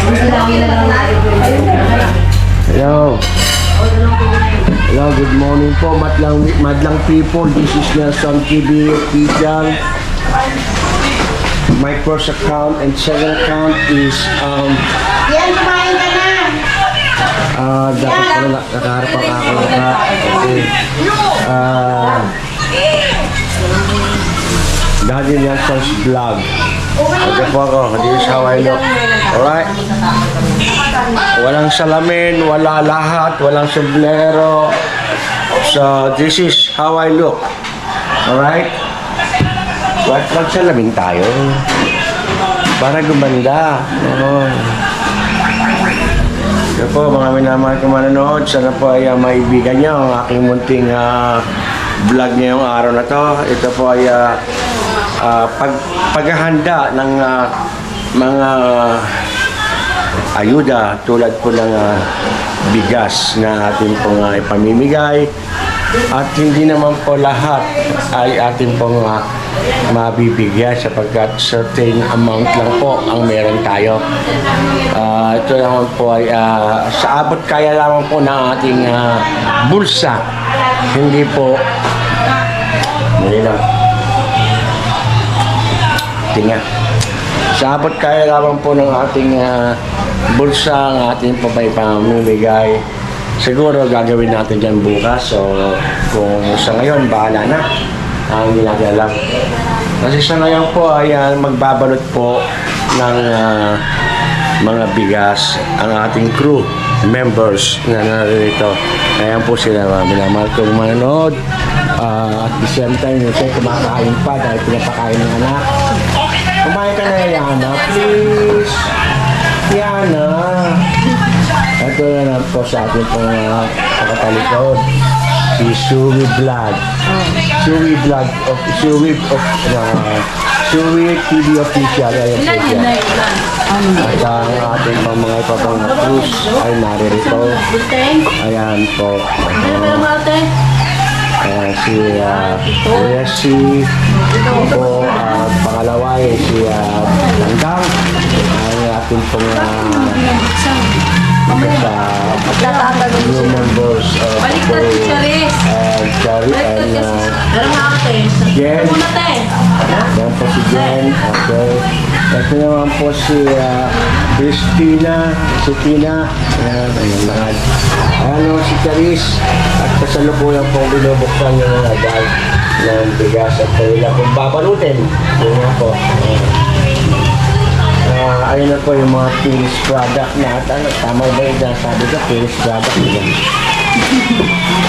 Hello. Hello, good morning po, madlang people. This is Nelson TV official. My first account and second account is Yan, kumain ka na. dapat pala nakaharap ang ako okay. Daddy Nelson's vlog. Okay po ako, this is how I look. Alright? Walang salamin, wala lahat, walang sombrero. So, this is how I look. Alright? Magsalamin tayo. Para gumanda. Oo. Ito po, mga minamahal ko manonood. Sana po ay maibigan nyo ang aking munting vlog ngayong araw na to. Ito po ay paghahanda ng mga ayuda tulad po ng bigas na ating pong ipamimigay. At hindi naman po lahat ay ating pong mabibigyan sapagkat certain amount lang po ang meron tayo. Ito naman po ay sa abot kaya lamang po ng ating bulsa. Hindi po mali lang. Tingnan. Sa abot kaya lamang po ng ating bulsa ang ating pamimigay. Siguro gagawin natin dyan bukas. So kung sa ngayon bahala na. Ang hindi natin alam. Kasi sa ngayon po ay magbabalot po ng mga bigas ang ating crew members na narito. Ayan po sila, minamahal kong manonood. At the same time, yung kumakain pa dahil pinapakain ng anak. Kumain ka na, Yana, please. Yana. Ito na po sa ating pong pakatalikod. Si Suwi Vlog. Suwi Vlog of Suwi TV official. Ayan po siya. At ang ating mga ipapang cruise ay naririto. Ayan po. Si Resi po. Pangalawa ay si Tandang. Ang ating pong new members of Chari and Jen. Yan po si Jen. Okay. Ito naman po si Christina, si Tina. Ayan, ayan lahat. Ayan si Charis. At kasalukuyan po binubuksan yung mga bag ng bigas at kailan kung babalutin. Yun nga po. Ayun na po yung mga finished product na tama ba yung sabi ko, finished product nila.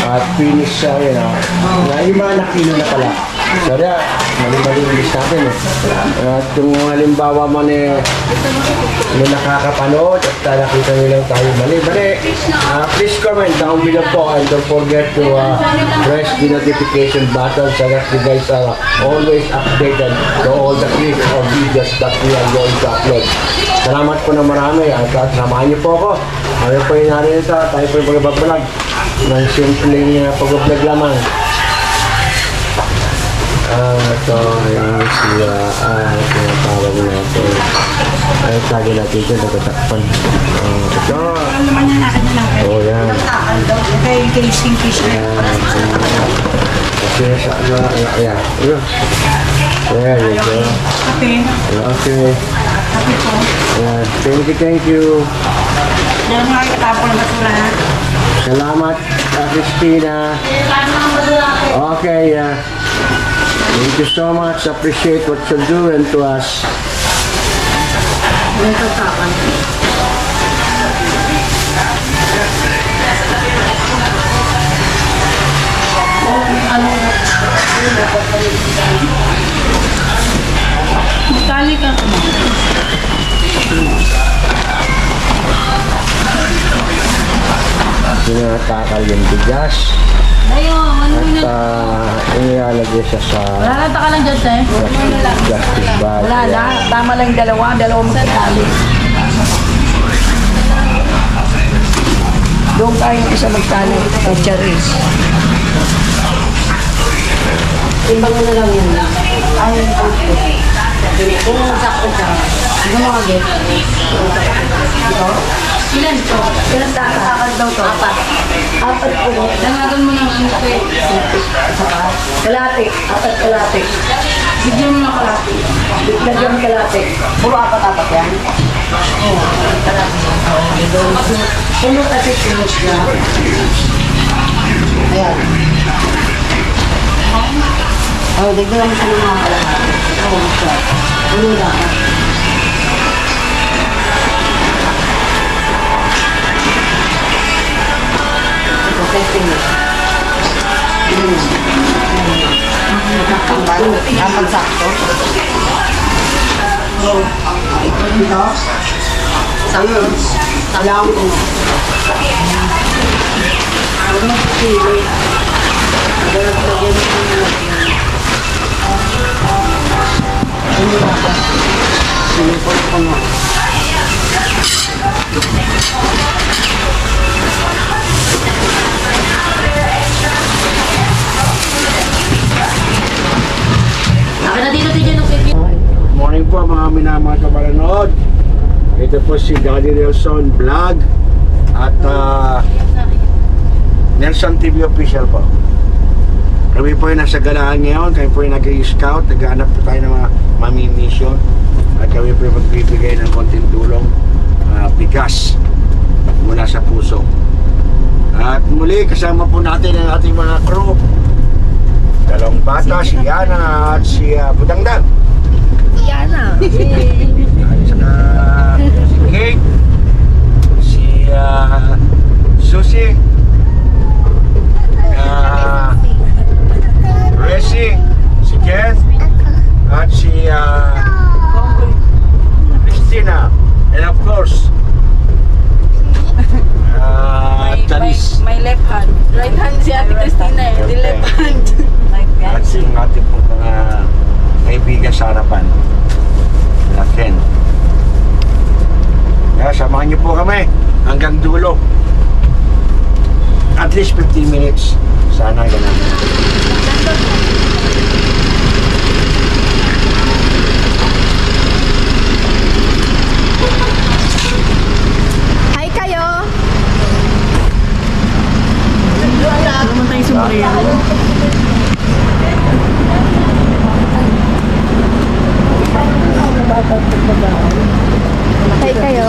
At finished siya, yun na yung mga nakilo na pala. Sorry mali-mali yung list natin At kung halimbawa man may nakakapanood at nakita nilang tayo mali-mali, please comment down below po and don't forget to press the notification button so that you guys are always updated to all the clips or videos that we are going to upload. Salamat po na marami at samahan niyo po ako. Ano po yung narinito, tayo po yung pag-vlog ng simpleng pag-vlog lamang. Ito, ayan siya, tinatawag natin. Ay, tagi natin ito, nagtatakpan. Ito. Ano naman yan, akin na lang. Oh, yan. Kay casing fish. Okay, ayan. There you go. Okay. Okay. Happy po. Ayan, thank you. Diyan mga katapon ng basura ha. Salamat, Christina. Okay, thank you so much. Appreciate what you're doing to us. Magkali ka ko. Tinatakal yung bigas. At inilalagay siya sa Lalata ka lang dyan, Tay. plastic bag. Wala na. Tama lang dalawa magkatali. Doon tayo isa magtali. Kay Charis. Timbang mo na lang yun. Ay, kung sakto siya. Ano mga get? Ilan to? Ilan takal daw to? Apat. Apat po. Dangagan mo ng ano ko eh. Kalate. Apat kalate. Bigyan mo ng kalati. Lagyan kalate. Puro apat-apat yan? Oo. Kalate. Puno kasi pinus na. Ayan. Oh, dagdagan mo siya ng mga kalahati. Oo, siya. Puno na. Ito, testing mo. Dapat sakto. Ito dito. Sakto. Alam ko. Ano pili? Adalat ko yan ang nilagyan. Ano ba ka? Sinipot ko nga. Akin na dito din yung video. Good morning po mga minamahal kabaranood. Ito po si Daddy Nelson Vlog at Nelson TV Official po. Kami po ay nasa galaan ngayon. Kami po ay nag-i-scout. Naghahanap po tayo ng mga mami-mission. At kami po ay magbibigay ng konting tulong, bigas mula sa puso. At muli kasama po natin ang ating mga crew. Dalawang bata, si Yana at si Budangdang. Yana. At saka si Kate, si Susie, Resi, si Jen, at si Christina, and of course, Charis. My left hand. Right hand si Ate Christina eh. The left hand. At yung ating pong mga kaibigan sa harapan. Na Ken. Kaya samahan niyo po kami hanggang dulo. At least 15 minutes. Sana ganun. Hi kayo. Naman tayo sumuriyan. Hi kayo.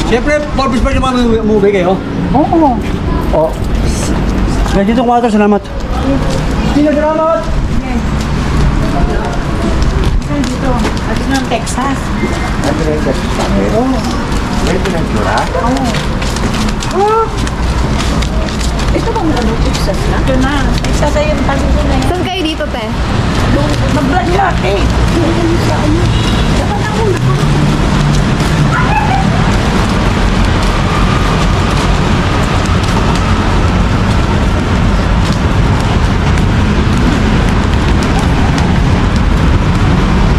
Siyempre, purpose pa naman movie kayo? Oo. Oo. Medyo itong water, salamat. Sino salamat? Dito. At ng Texas. May pinagdura? Ito bang ano? Texas na? Ito na. Texas ay yung tabi nila yan. Saan kayo dito, te? Mag-brand nila eh.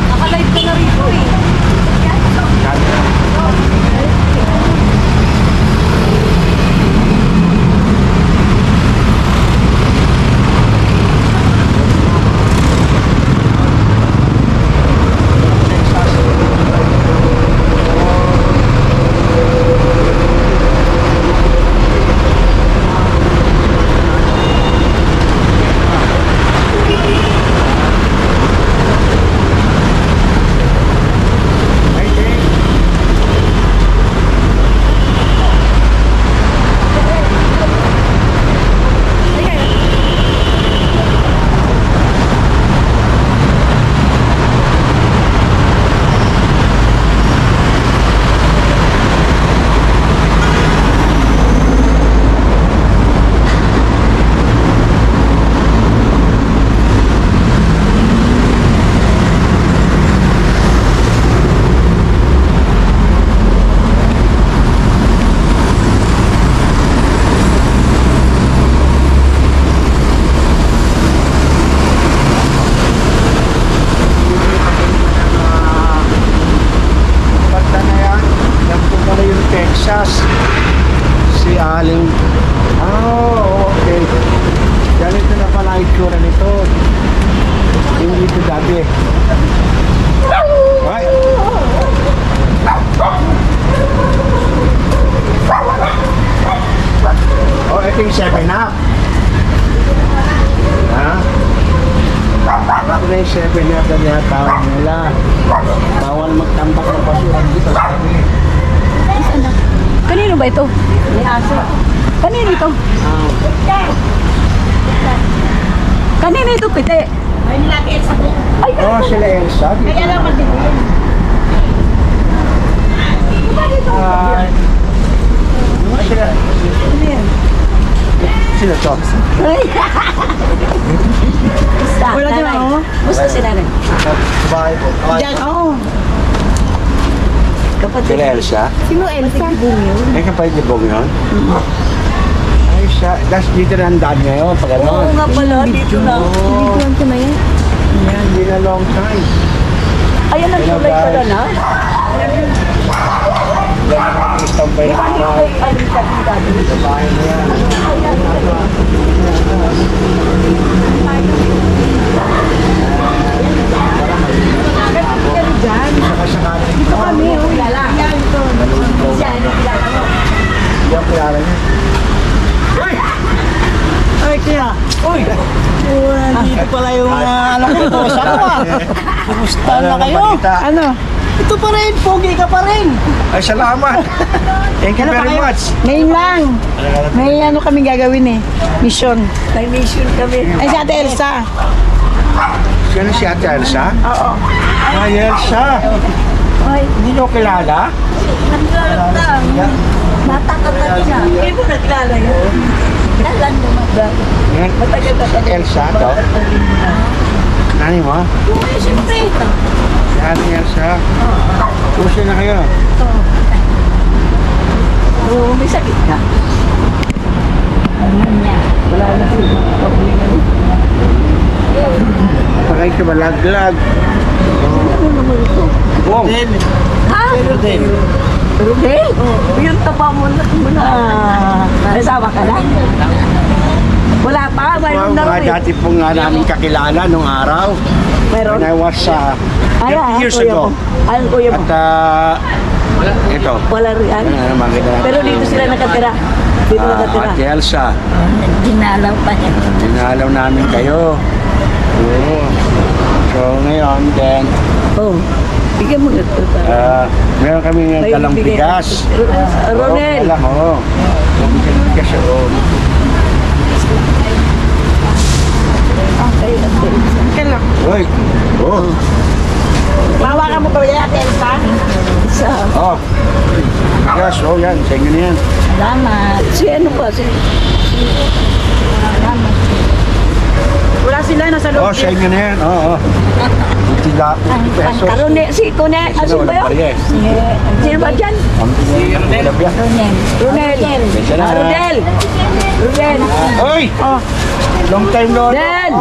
Nakalive ka na rito eh. Elsa. Si Aling... Oh, okay. Ganito na pala ang itsura nito. Hindi ito dati. Ay! Oh, ito yung 7-Up. Ha? Ito na yung 7-Up na tinatawag nila. Bawal magtambak ng basura dito. Sabi. Kanino ba ito? May aso. Kanino ito? Kanino ito, pite? May nilagay sa buko. Ay, Oh, sila Elsa. Kaya lang magdibuhin. Hi. Sila. Sila to. ay. Basta, Wala dyan, nanay. oh. Basta si nanay. Bahay po. Diyan, oo. Kapatid. Sila Elsa. Sino Elsa? Ay, kapatid ni Bong yun? Ay, siya. Das dito na ang daan ngayon. Pag ano. Oo nga pala, dito na. Biguan ko na yan. Yan, hindi na long time. Ayan ang tulay pala na. Yan ang istampay na Ay, aling ka dito. sa bahay na yan. Saka-sakali. Dito kami, oh. Kilala. Siya, ano kilala mo? Hindi ang kilala niya. Ay, kaya. Uy! Dito pala yung ano ko. Kumusta ko ah. Kumusta na kayo? Ano? Ito pa rin. Pogi ka pa rin. Ay, salamat. Thank you very much. Ngayon lang. May ano kami gagawin eh. Mission. May mission kami. Ay, si Ate Elsa. Sino si Ate Elsa? Oo. Ay, Elsa. Ay, Hindi nyo kilala? naglalap lang. Matakot na siya. Hindi mo nagkilala yun. Kailan mo magdala? Yan. Matagal na Si Elsa to? Nani mo? Eh, siyempre. Si Ate Elsa. Kumusta na kayo? Oo, may sakit ka. Wala na siya. Pakay ka malaglag. Ano naman ito? Bong. Ha? Rodel. Rodel? Yung taba mo na. Nasama ka na? Wala pa, mayroon na rin. Dati po nga namin kakilala nung araw. Mayroon? When I was 30 years kuya ago. mo. Ayun, kuya mo. At ito. Wala rin. Makita natin. Pero dito sila nakatira. Dito nakatira. Ate Elsa. Dinalaw pa niya. Dinalaw namin kayo. Oo. So ngayon, then, Oh, bigyan mo ito. meron kami ng dalang bigas. Ronel. Oo, oo. Bigas, oo. Okay, okay. Kailan? Uy. Oh. Bawa ka mo pa yan, Ate Elsa. Isa. Oh. Bigas, oh yan. Sa inyo na yan. Salamat. Si ano ba? Salamat. Wala sila, nasa Oh, loob. sa inyo na yan. Oo, oo. 50 pesos. Karone, si Kone. Asin ba yun? Yes. Sino ba dyan? Si Ronel. Ronel. Bisa na. Rodel. Rodel. Oy! Long time no. Del.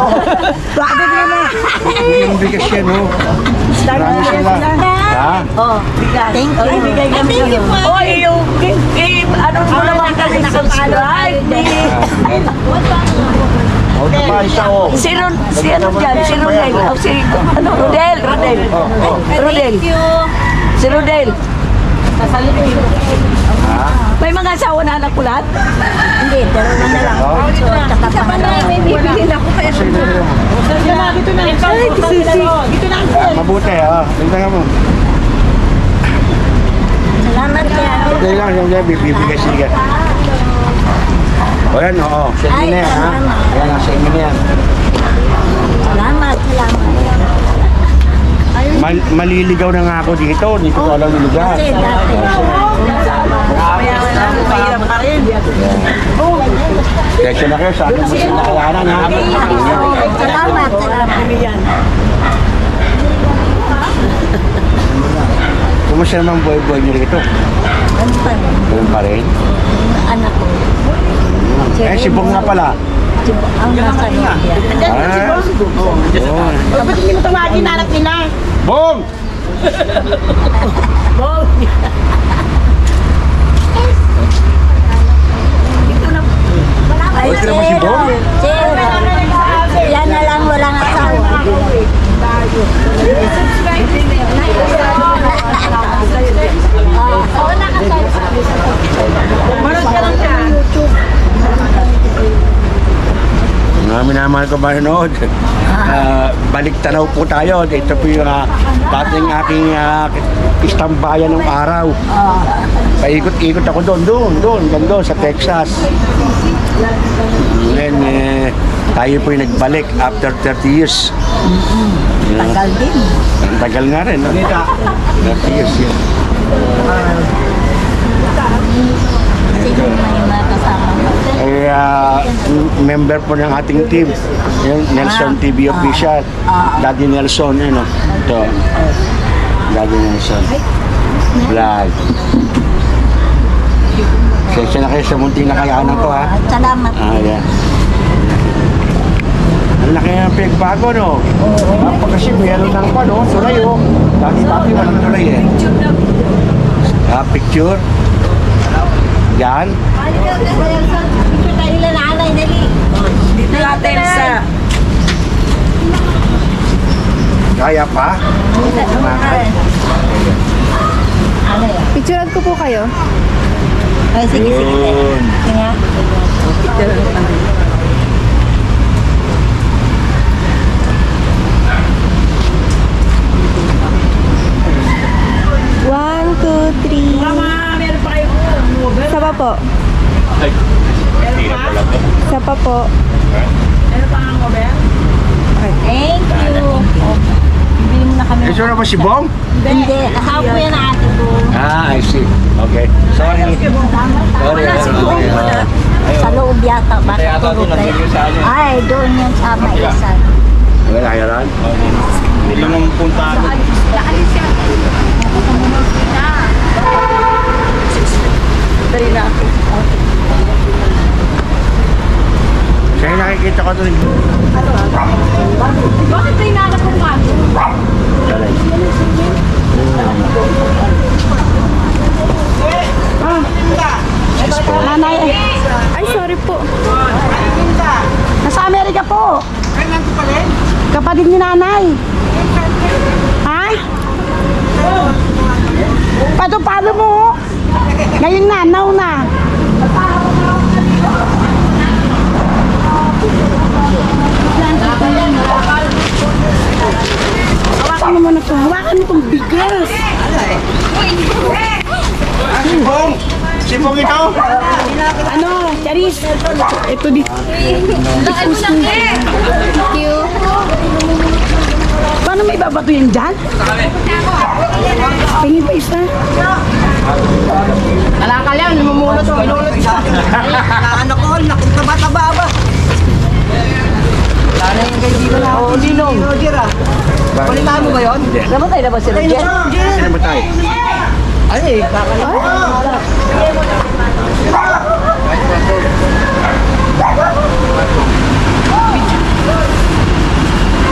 Bakit ka na? Yung bigas yan, oh. Marami sila. Ha? Oh, bigas. Thank you. Ay, bigay kami yun. Oh, yung, ano mo naman kasi subscribe. O, ito pa isa, oh. Si ano dyan? Si Rodel. Oh, si, ano, Rodel. Rodel. Rodel. Si Rodel. May mga asawa na anak ko lahat? Hindi, dalawa na lang. Oh. So, tsaka pangalawa. May bibili ako kaya. Sige, sige. Dito na, dito na. Dito na. Mabuti, ha? Tingnan mo. Salamat kaya. Hindi lang, yung bibigay siya. O yan, oo. Sa inyo na yan, ha? Ayan, sa inyo na yan. Salamat, salamat. Maliligaw na nga ako dito. Hindi ko alam yung lugar. Kasi dati. Mahirap pa rin. Kaya na kayo, sa akin mo sila nakalanan, ha? Salamat, salamat. Kumusta naman buhay-buhay nyo rito? Ano pa? Ganun pa rin. Anak ko. Eh, si Bong nga pala. Ang nasa India. Ah, oo. Ba't hindi mo tawagin na anak nila? Bong! minamahal ko manonood. Balik tanaw po tayo. Ito po yung dating aking istambayan ng araw. Paikot-ikot ako doon sa Texas. Then, tayo po yung nagbalik after 30 years. Tagal din. Ang tagal nga rin. No? 30 years yun. Sino may mga kasama mo? Member po ng ating team. Yung Nelson TV official. Daddy Nelson, yun o. Ito. Daddy Nelson. Vlog. Sensya na kayo sa munting nakayaanan ko, ha? Salamat. Yeah. Ang laki ng pinagbago, no? Oo. Kasi mayroon ng pa, no? Tulay, oh. Dati walang tulay, eh. Picture. Yan. Picture tayo nila nanay, dali. Dito natin sa... Kaya pa? Picturean ko po kayo. Ay, sige. Yun. Sige nga. Picture ko kami. One, two, three. Meron pa kayo po. Isa pa po. Isa pa po. Meron pa ang over? Thank you. Bibili mo na kami. Ito na ba si Bong? Hindi. Kasama po yan ang ate ko. I see. Okay. Sorry. Sorry. Sa loob yata. Bakit tulog tayo? Ay, doon yan sa maisan. Wala yan. Hindi naman puntahan. Dali na ako. Kaya nakikita ko doon. Bakit tayo nanak ko nga? Dalay. Nanay, Ay, sorry po. nasa Amerika po. Kapatid ni nanay. Ha? Paano mo? Ngayon nanaw na. Hawakan mo muna ito. Hawakan mo itong bigas. Si Bong! Si Bong ito! Ano? Charis. Ito di. Thank you. Paano may babato yan dyan? Tingin pa isa. Alakal yan, mamulot mo, inulot siya. Ano ko? Nakataba-taba ba? Oo, Dinong. Palitaan mo ba yun? Namatay na ba sila dyan? Sino ba tayo? Ay,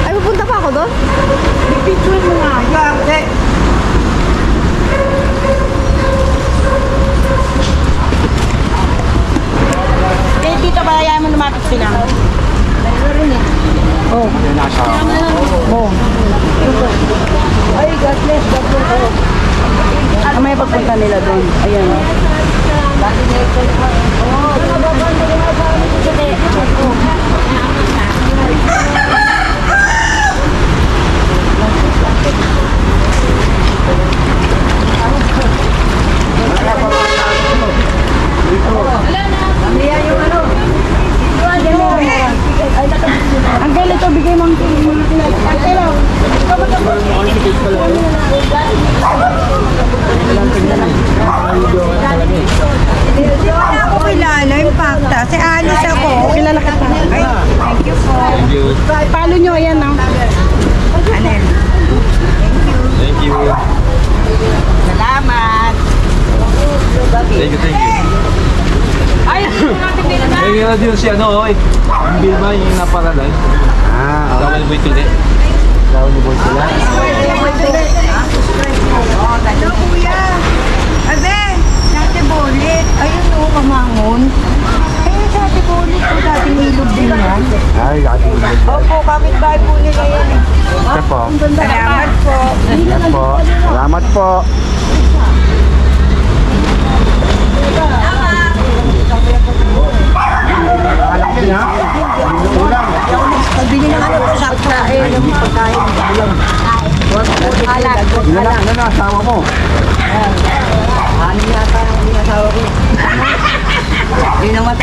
Ay, pupunta pa ako doon? picture mo nga. Yarte. Kaya dito ba ayaw mo lumapit sila? Oh. Nasa Oh. Ay, God bless. May pagpunta nila doon. Ayan. Uncle, ito bigay mo ang Uncle, Ako kilala yung pakta. Si Alice ako. kilala ka pa. Thank you po. Follow nyo, ayan o. Anel. Thank you. Salamat. Thank you. Ay, natin din na. May nga din si ano, oy. Ang Bilma yung naparalan. Tawal mo ito din. Tawag ni Boy sila. Hello, kuya. Abe, Ate Bolit. Ayun o, kamangon. Ayun si Ate Bolit po, dating ilog din yan. Ay, ating ulit. Opo, kapitbahay po nila yan. Ito po. Salamat po. Yan po. Salamat po. Alam din ha? Ulang.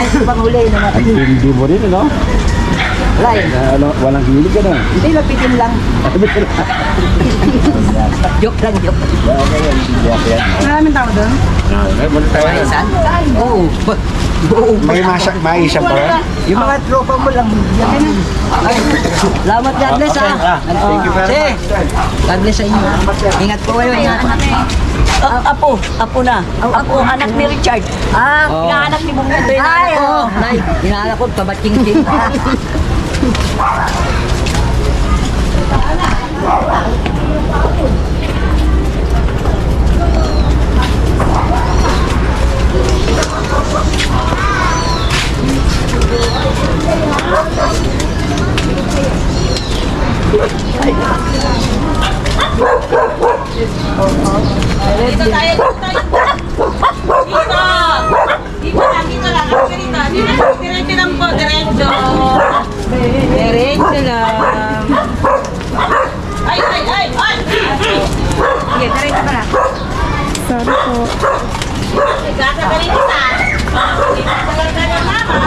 Ay, panghuli na Ay, natin. hindi mo rin, ano? Wala eh. Walang hilig ka na. Hindi, lapitin lang. Joke lang, joke. Maraming tao doon? Ay, wala tayo. Saan? Oo. May isa pa rin? Yung mga tropa mo lang. Ay, salamat, God bless Okay, ah. thank you very Sige. much. God bless sa inyo. Ingat po kayo, ingat po. Apo na. Apo, anak ni Richard. Inaanak ni Bong Ito yung anak ko. Nay, inaanak ko, tabat-king-king. Dito tayo, dito tayo. Dito. Dito lang. Diretso lang po, diretso. Diretso lang. Ay, ay, ay, ay! Sige, diretso ka na. Sorry po. Sasabalin kita. Dito talaga na mama.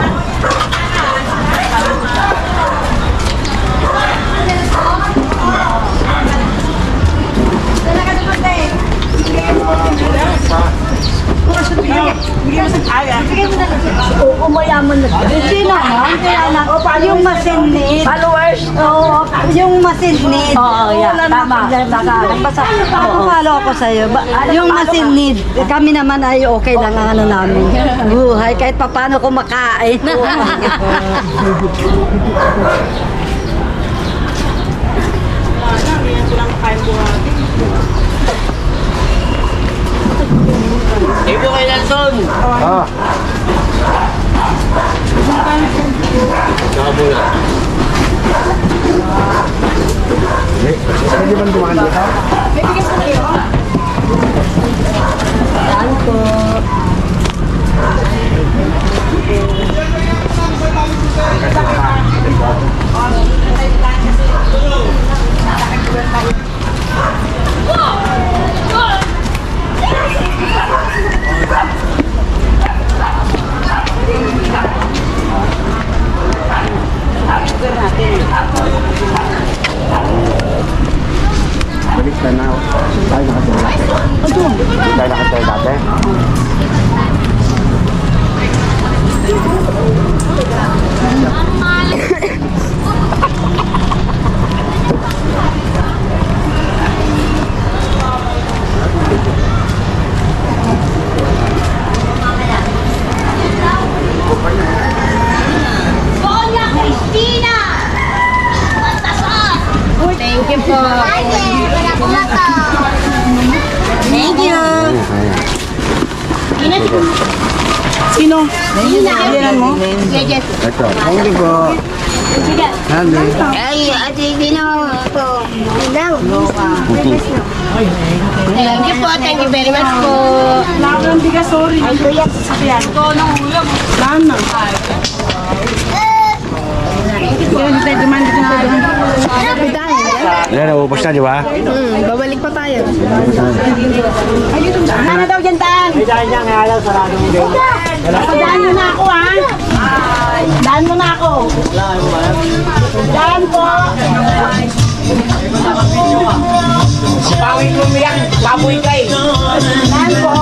Oo, mayaman na. Hindi naman, kaya na. Yung masinit. Followers? Oo, yung masinit. Oo, yeah. Wala Tama. Nakapalo ako sa'yo. Yung masinid, kami naman ay okay lang ang ano namin. Buhay, kahit papano kumakain. Ibo kay Nelson. Ah. Pwede ba dumaan dito? Saan po? Balik na na. Tayo nakatay dati. Tayo nakatay dati. Sonia Cristina! Pantasan! Thank you po. Thank you. Sino? Kailan mo? Ito. Thank you po. Nandi. Ay, ate, Gino. Ito. Lang. Thank you po. Thank you very much po. Laban bigas, sorry. Ay, kuya. Ito ng ulam. Saan na? Yan, tayo duman dito sa doon. Happy tayo. Yan, naubos na, di ba? Babalik pa tayo. Ano daw dyan, Tan? May dahil niya, kaya lang sarado mo din. Daan mo na ako, ha? Daan mo na ako. Daan po. Pawin mo yan. Baboy ka eh. Daan po.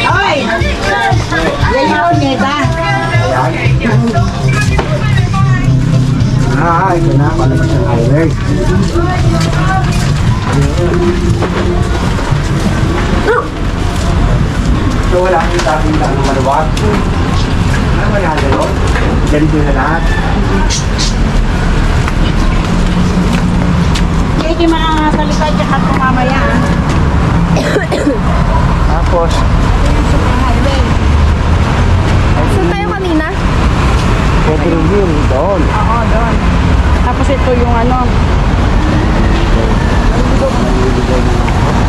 Ay! Yan yun, Neta. Ito na. Palabas ng highway. So, wala kang dating ng maluwag. Ano ba yan, gano'n? Ganito na lahat. Kaya di makasalita dyan ako mamaya, ha? Tapos, Saan tayo kanina? catering room doon. Oo, doon. Tapos ito yung ano.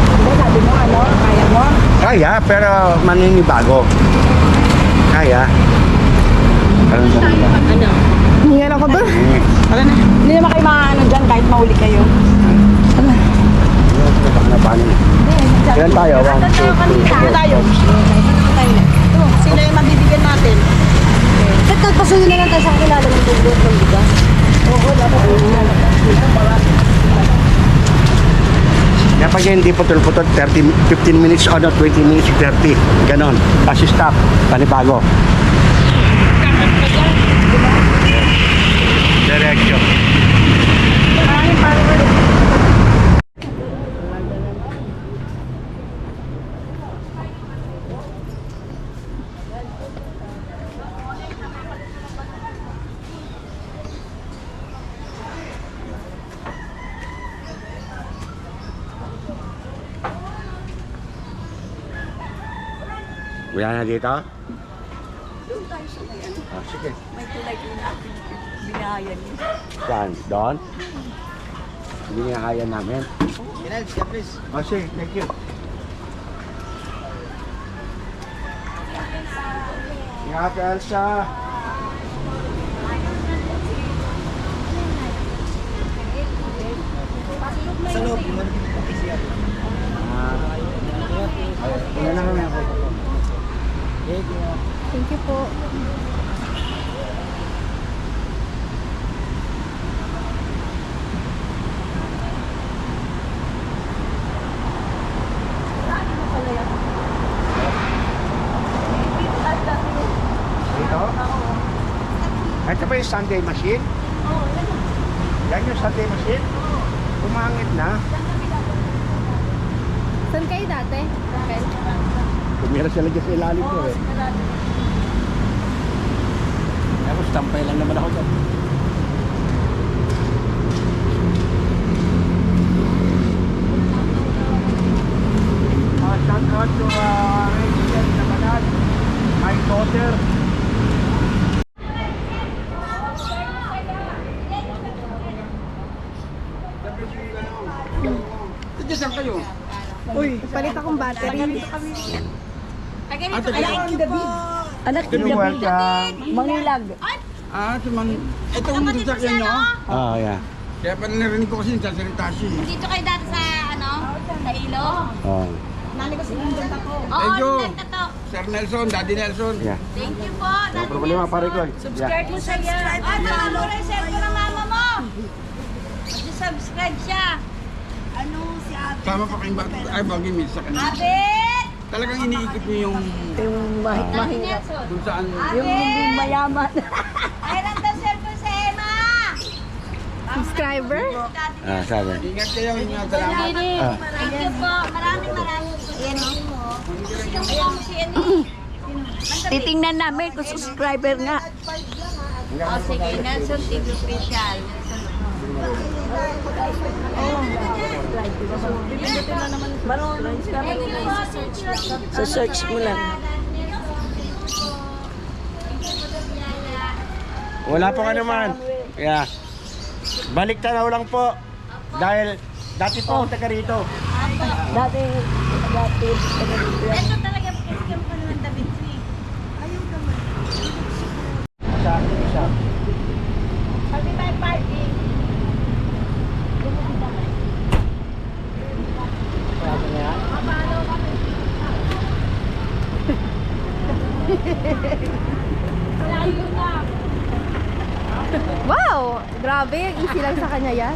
Hindi, sabi mo, ano, kaya mo? Kaya, pero maninibago. Kaya. Ganun lang. Ano? Hingan ako doon. Hindi naman kayo maano dyan kahit mahuli kayo. Baka na paano. Ilan tayo? 1, 2, 3. Ano tayo? Sino yung mabibigyan natin? Ba't nagpasuyo na lang tayo sa kilala ng tubig ng bigas? Oo, dapat Kapag hindi putol-putol, 15 minutes on, 20 minutes, 30. Ganon. Kasi stop. Panibago. Diretso. Wala na dito? Doon tayo sa may ano. Ah, sige. May tulay ko na ating binahayan niyo. Saan? Doon? Hindi nahaya namin. Oh, sige. Thank you. Ingat, Elsa. Sa loob, Una na kami ako. Thank you po. Dito? Ito ba yung Sunday machine? Oo, yan yung Sunday machine? Kumangit na. Saan kayo dati? Okay. Tumira sila dyan sa ilalim ko eh. Tapos tampay lang naman ako dyan. Shout out to Rachel Nabanat, my daughter. Saan kayo? Uy, palit akong battery. Anak ni You're David. welcome. Mangilag. Ito man. Ito ang sasakyan nyo. Oh, yeah. Kaya pa narinig ko kasi nagsasalita siya. Dito kayo dati sa, ano, sa ilo. Oh, Oo, Medyo. nagtato. Sir Nelson, Daddy Nelson. yeah. Thank you po. No problema, pare ko. Subscribe mo siya. Ay, follow rin sa ko ng mama mo. Mag-subscribe siya. Ano si Abet? Tama pa kayong bata. Ay, bagay miss sa kanila. Abet! Talagang iniikot niyo yung Yung mahirap. kung saan. Yung hindi mayaman. Ay, lang daw cellphone sa Emma. Subscriber? Ah, sabi. Ingat kayo, ingat salamat. Ah. Thank you po. Maraming po. Ayan mo. Ayan si ano. Titingnan namin kung subscriber nga. O sige, Nelson TV Official. Marunong ka. Thank you po. Search lang. Sa search mo lang. Wala pa ka naman. Yeah. Balik tanaw lang po. Dahil dati po ako taga rito. Dati. Ito talaga kasi yung naman David Tree. Ayaw naman. Sa akin isa. Sabi tayo party. Wow! Grabe, easy lang sa kanya yan.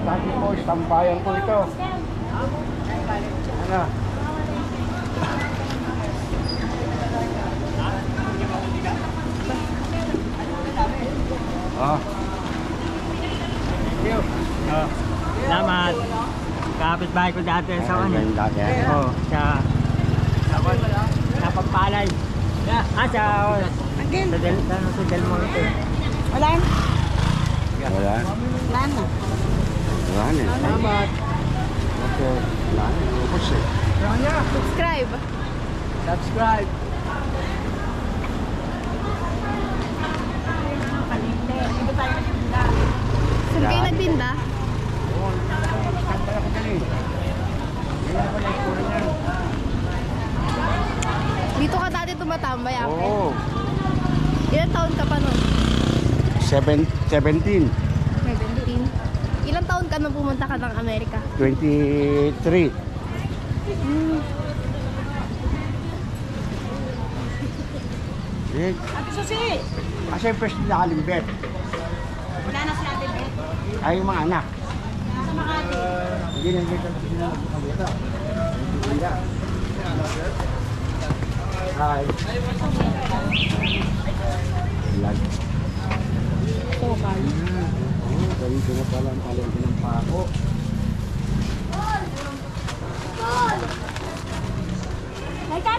Dati po, istambayan ko ito. Ano? Oh. Thank you. Salamat. Kapit-bahay ko dati sa ano. Ayun, dati. Oo, sa Pampalay. Sa Del Monte. Wala? Wala na. Wala na. Salamat. Okay. Wala na. Ubus eh. Subscribe. Subscribe. Oo. Ilan taon ka pa nun? 17. 17. Ilang taon ka nung pumunta ka ng Amerika? 23. Eh, Ate Susi! kasi first na kalimbet. Wala na si Ate Beth. Ay, yung mga anak. Nasa Makati. Hindi na dito. Hi. Vlog. Ganito na pala ang talento ng pako.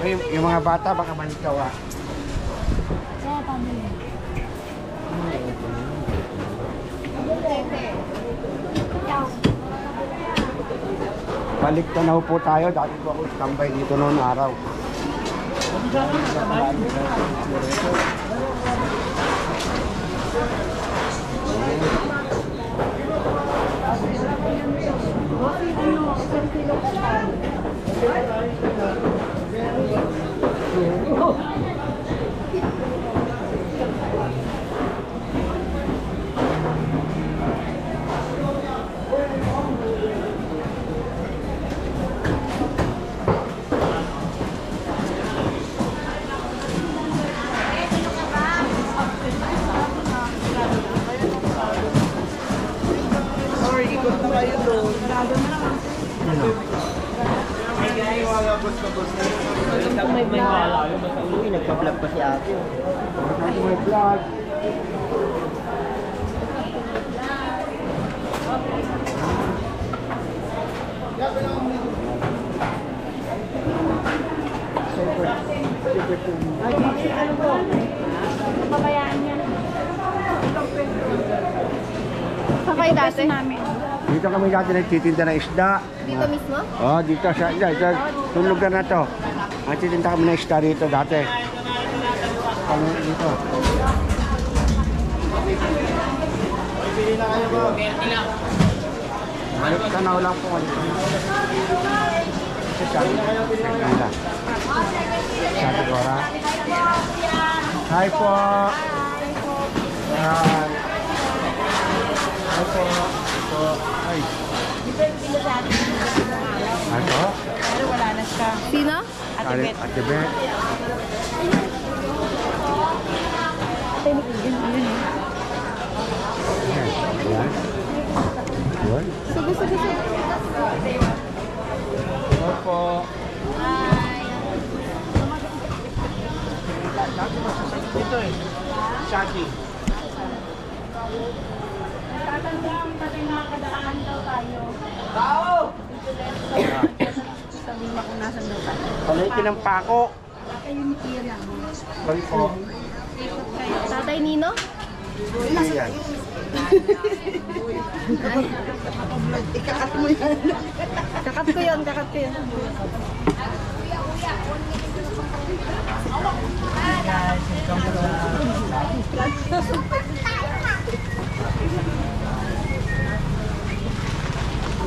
Ay, yung mga bata baka manikaw ah. Balik tanaw po tayo. Dati po ako tambay dito noon araw. Nagpa-vlog pa si ate. May vlog. Pabayaan niya. Saan kayo dati? Dito kami dati nagtitinda ng isda. Dito mismo? Oh, dito sa itong lugar na to. Nagtitinda kami ng isda dito dati. Kami dito. Balik tanaw lang po. Kasi sabi nila. Sabi ko ra. Hi po. Hi. Hi po. Hi. Hi po. Sino? Ate Bet. Ayan. Yun. Sige. Opo. Dito eh. Shaki. Palitin ng pako. Balik po. Tatay Nino? Yan. Kakat ko yun.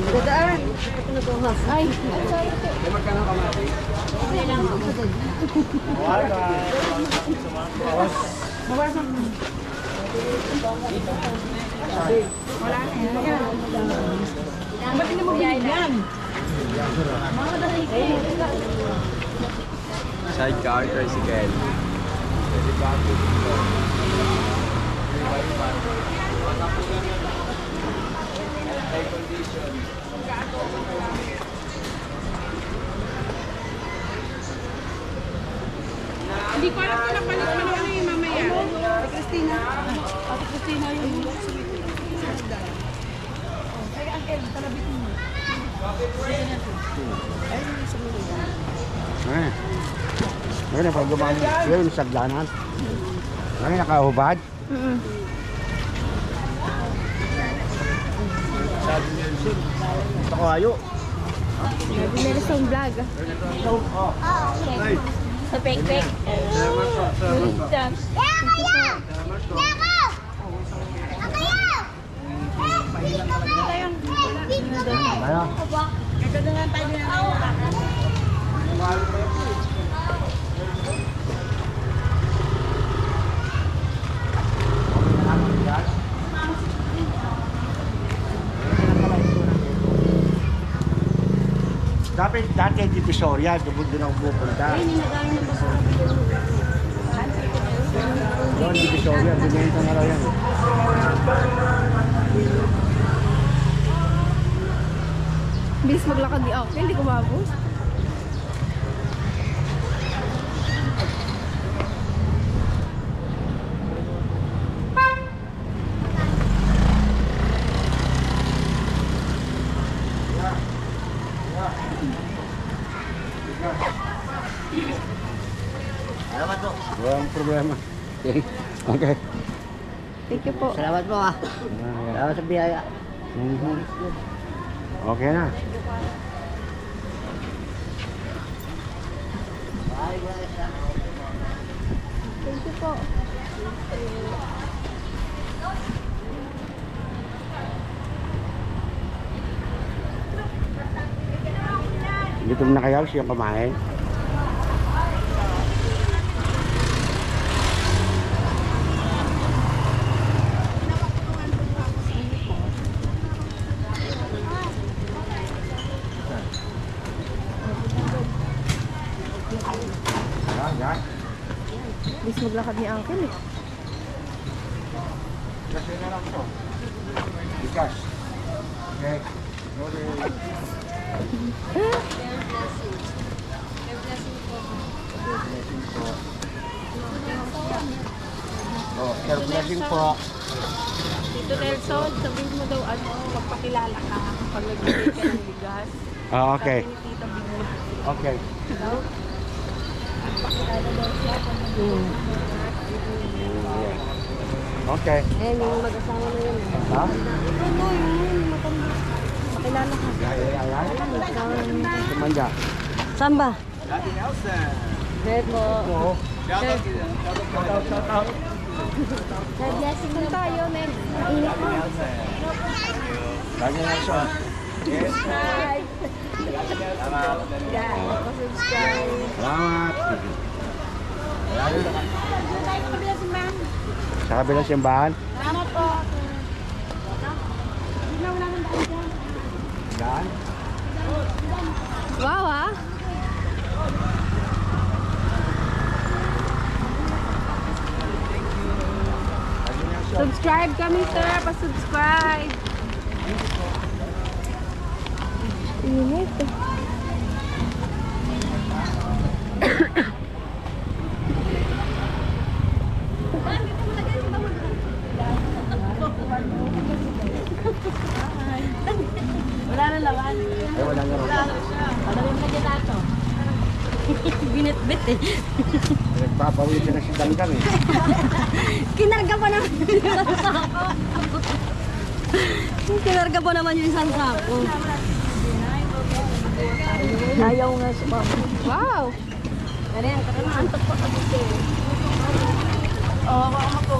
Dadaan. Ay. Ba't hindi mo binigyan? Sidecar, tricycle. Hindi ko alam kung napalit mo na ano yung mamaya. Ate Christina. Ate Christina yung ay, Uncle, talabit mo. Ngayon, pag gumamit sila yung sagdanan. Ngayon, nakahubad. Ito ko ayo. Nelson Vlog. Sa pek-pek. Ano? Nagdadangan tayo na lang. dati Divisoria, doon ako pupunta. Doon, Divisoria, binenta na lang yan. Bilis maglakad ni Uncle, hindi ko mabos. Walang problema. Okay. Thank you po. Salamat po ah. Salamat sa biyaya. Mhm. Okay na. Thank you po. Gutom na kayo siya kumain. Yan. Bilis maglakad ni Uncle eh. Kasi na lang to. Bigas. Okay. Oh, air blessing po. Tito Nelson, sabihin mo daw ano, magpakilala ka pag nagbigay ka ng bigas. Ah, okay. Sabi ni Tita Bigla. Okay. Okay. Eh, yung mag-asawa na yun. Ha? Ito, yung matanda. Pakilala ka. Tumanda. Samba. Oo. God blessing na tayo, next. Mainit mo. Lagi na siya. Salamat. Sa kabilang simbahan? Salamat po. Daan? Wow, ah. Subscribe kami, sir. Pa-subscribe. Init. Wala na laman. Ay, wala nga rin. Alam mo na dyan nato. Binit-bit eh. Nagpapawisin na si Dangdang eh. Kinarga pa naman yung isang sako. Kinarga pa naman yung isang sako. Ayaw nga sa mama. Wow. Ano yan? Antok pa ka dito. Oo, ako ako.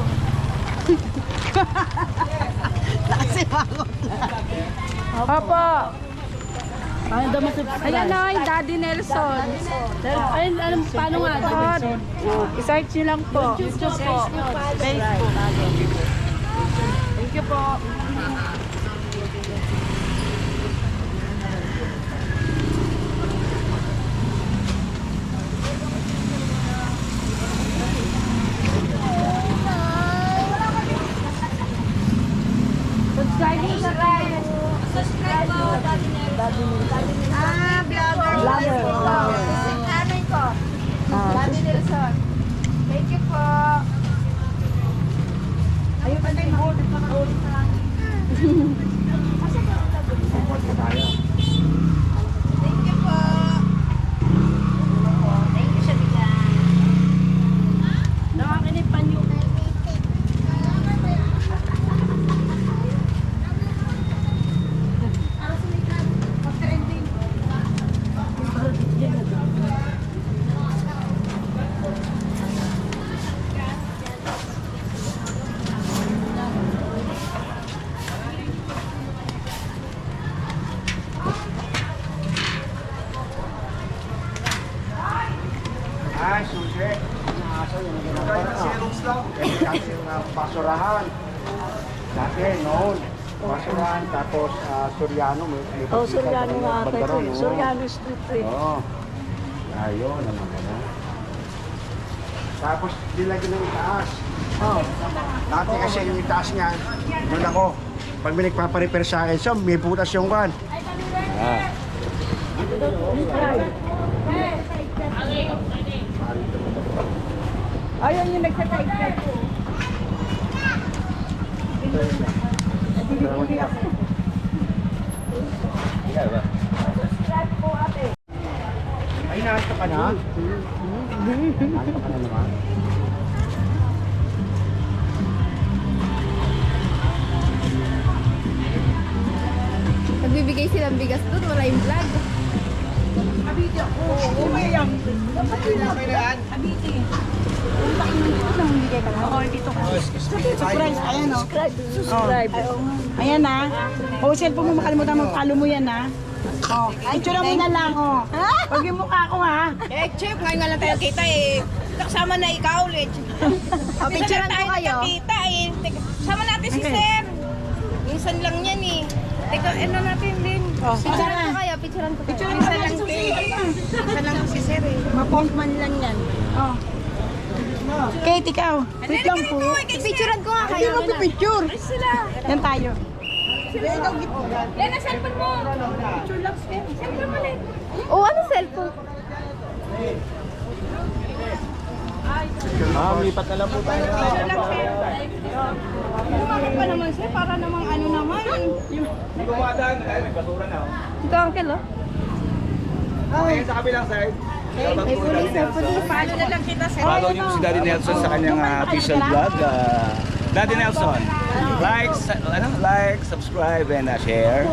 Nakasimangot na. Opo. Ayan o, Daddy Nelson. Ayun, alam, paano nga? I-search nyo lang po. YouTube po. Facebook. Thank you po. Subscribe nyo sa kayo. Subscribe po, Daddy Nelson. Ah, vlogger. Nanay ko. Daddy Nelson. Thank you po. Ayun pa tayo mag-ulit sa langit. Thank you po. Thank you sa bigyan. Nakakinipan nyo. Ay, susi. Nasa yung ginagawa. Dati yung basurahan. Dati, noon. Basuran, tapos Soriano. Oh, Soriano nga ata ito. Bandaron, oo. Soriano Street to eh. Oo. Ayun, naman ka na. Tapos nilagyan ng itaas. Oh. Dati kasi yung itaas niya, doon ako. Pag may nagpaparepair sa akin, so may butas yung kan. Ah. Ayun yung nagsa-side ko. Ay, nasa ka na? Nasa ka na naman? Nagbibigay silang bigas doon, wala yung vlog. Surprise, ayan o. Subscribe. Ayan na. O, cellphone mo makalimutan mag-follow mo yan ha. Oh, picture mo na lang oh. Huwag yung mukha ko ha. Eh, Chip, ngayon nga lang tayo kita eh. Kasama na ikaw ulit. O, picturean ko kayo. Kita eh. Sama natin si Sir. Minsan lang yan eh. Teka, ano natin din. Picturean ko kayo, picturean ko kayo. Minsan lang din. Minsan lang si Sir eh. Ma-postman lang yan. Kate, ikaw. Wait lang po. Picturean ko nga Hindi kayo. mo pipicture. Yan tayo. Yan ang cellphone mo. Picture lang Sir. Cellphone mo rin. O, ano cellphone? Lipat na lang po tayo. Picture lang Sir. Lumakad pa naman Sir. Para namang ano naman. Ito, uncle, oh. Sa kabilang side. May pulis, may pulis. Paano na lang kita Sir? Follow niyo si Daddy Nelson sa kanyang official vlog. Daddy Nelson, like, subscribe, and share.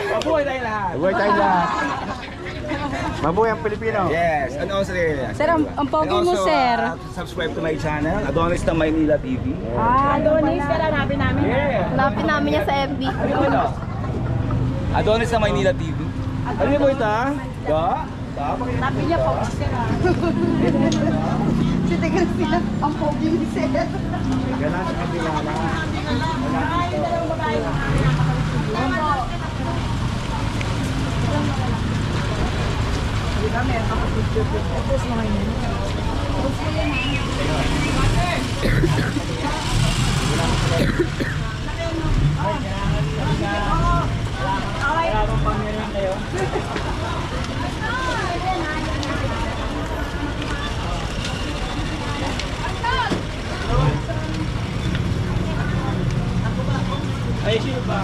Mabuhay tayo lahat. Mabuhay tayo lahat. Mabuhay ang Pilipino. Yes. And also, Sir, ang pogi mo, sir. Subscribe to my channel, Adonis ng Maynila TV. Donis, sir, hanapin namin. Yeah. Hanapin namin niya sa FB. Adonis ng Maynila TV. Ano niyo po ito, ha? Sabi niya, pogi, sir. Si Tegan sila, ang pogi ni sir. Gala sa kabila na. Ay, sino ba?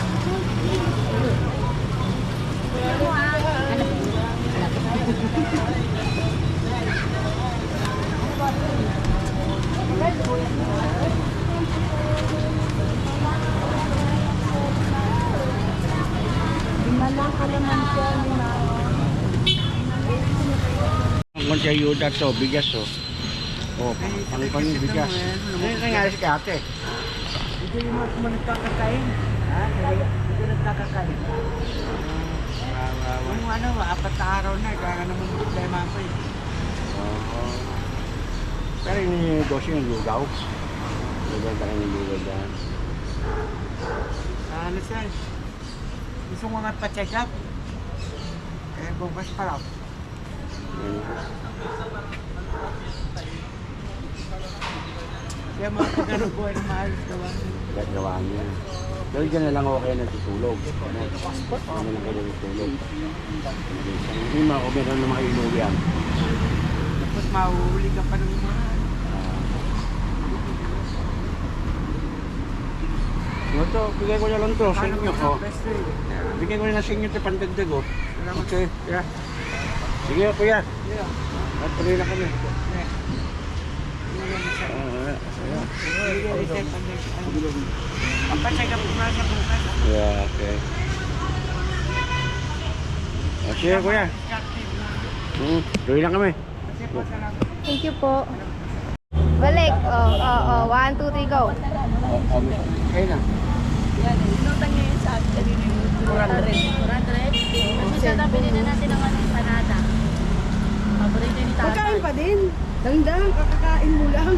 Ang kaya yuda to, bigas to. Oh, ang kanya bigas. Ano nangyari si ate? Ito yung mga nagkakakain. Ha? Ito nagkakakain. Kung ano, 4 na araw na, kaya naman problema ko eh. Pero yung negosyo yung lugaw. Lugaw tayo yung lugaw dyan. Ano sir? Gusto ko nga pa-check up. Eh, bukas pa lang. Kaya mga kagano'n buhay na maayos gawa. Gagawa niya. Pero dyan na lang ako kayo natutulog. Ano lang kayo natutulog. Hindi mga kung meron na mga inuwi yan. Tapos mahuhuli ka pa ng mga... Ito, bigay ko na lang to sa Paano inyo. ka Oh. best eh? Bigay ko na sa inyo ito pandagdag. Oh. Okay, kuya. Sige, kuya. At tuloy na kami. Papacheck up ko na sa bukas. Yeah, okay. Okay, kuya. Tuloy na kami. Thank you po. Balik. Oh, 1, 2, 3, go. Okay na. Yan, inutan niya yun sa akin. Kanina yung 400. 400? Kasi siya nabili na natin ang panada. Paborito ni tatay. Magkain pa din. Dandan, kakakain mo lang.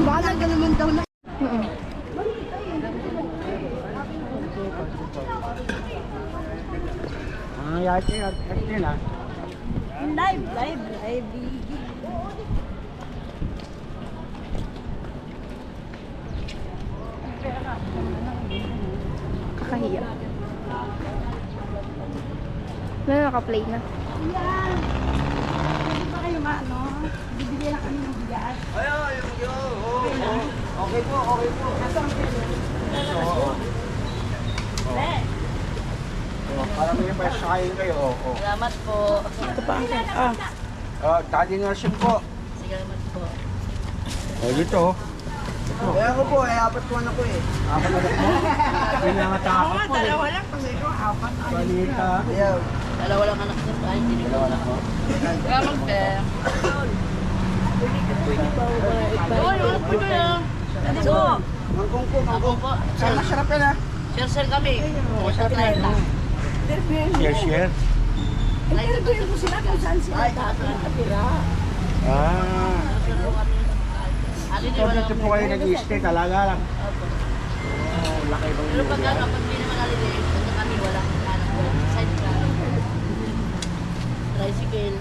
Bahala ka naman daw na. Yate na. Live. Kakahiya. Naka-play na. Para may pasakayin kayo. Salamat po. Daddy nursing po. Salamat po. Dito. Kaya ko po, apat ko anak ko eh. Apat na mo. Pinangataka po. Dalawa lang kasi ko, apat. Balita. Ayaw. Dalawa lang anak ko. Ay, hindi ko. Wala ko. Salamat po. Mangkong po, Ako mangkong. po. Saan masarap yan ah? Share kami. Sa 30. Share. Tutuloy mo sila kung saan sila nakatira. So dito po kayo nag-i-stay talaga lang. Laki bang Pero pag ano, pag hindi naman holiday, punta kami, walang anak ko. Side ka. Tricycle.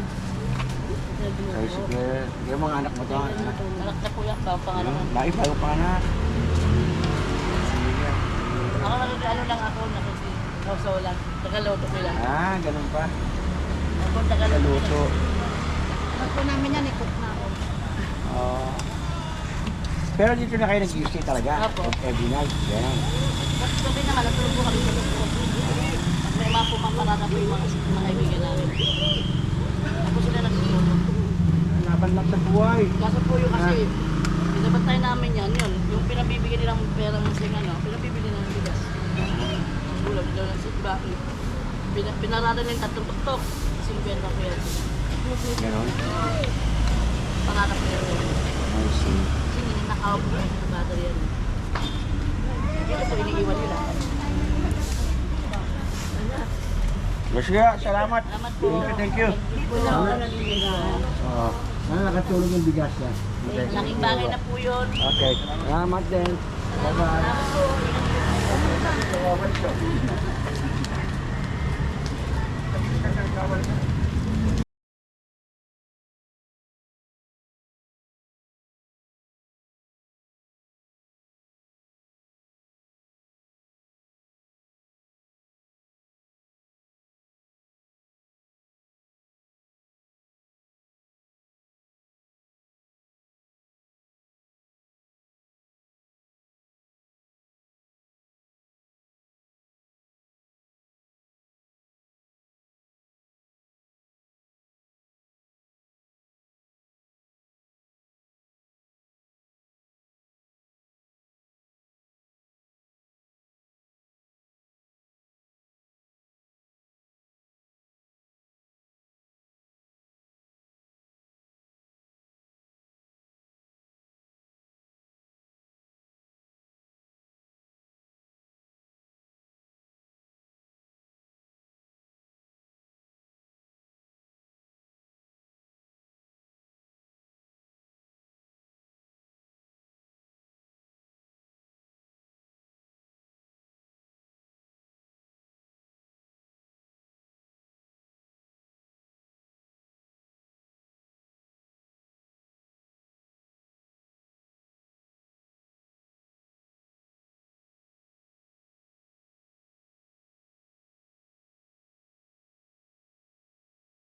Tricycle. Yung mga anak mo to. Anak na po yan, pangalan. Laki pa yung panak. Ako ano lang ako, nakasisaw lang. Tagaloto ko lang. Ganun pa. Ako tagaloto. Luto. Pag po namin yan, i-cook na ako. Pero dito na kayo nag-i-stay talaga. Apo. Every night. Yan. Tapos sabi naman, natulog po kami sa loob. May mga pumaparada po yung mga kaibigan namin. Ako sila nagtulog. Laban lang sa buhay. Kaso po yung kasi, binabantay namin yan, yun. Yung pinabibigyan nilang perang sing ano, pinabibili ng bigas. Ang gulang, ito lang sa baki. Pinarada nila yung tatlong tuktok. 50 po yan. Ganon. Pangarap ko yan. I see. Kasi ninakaw po yung battery yan. Kaya po iniiwan nila. Sige, salamat. Salamat po. Thank you. Nakatulog yung bigas na. Okay. Laking bagay na po yun. Okay. Salamat din. Bye-bye. Salamat po.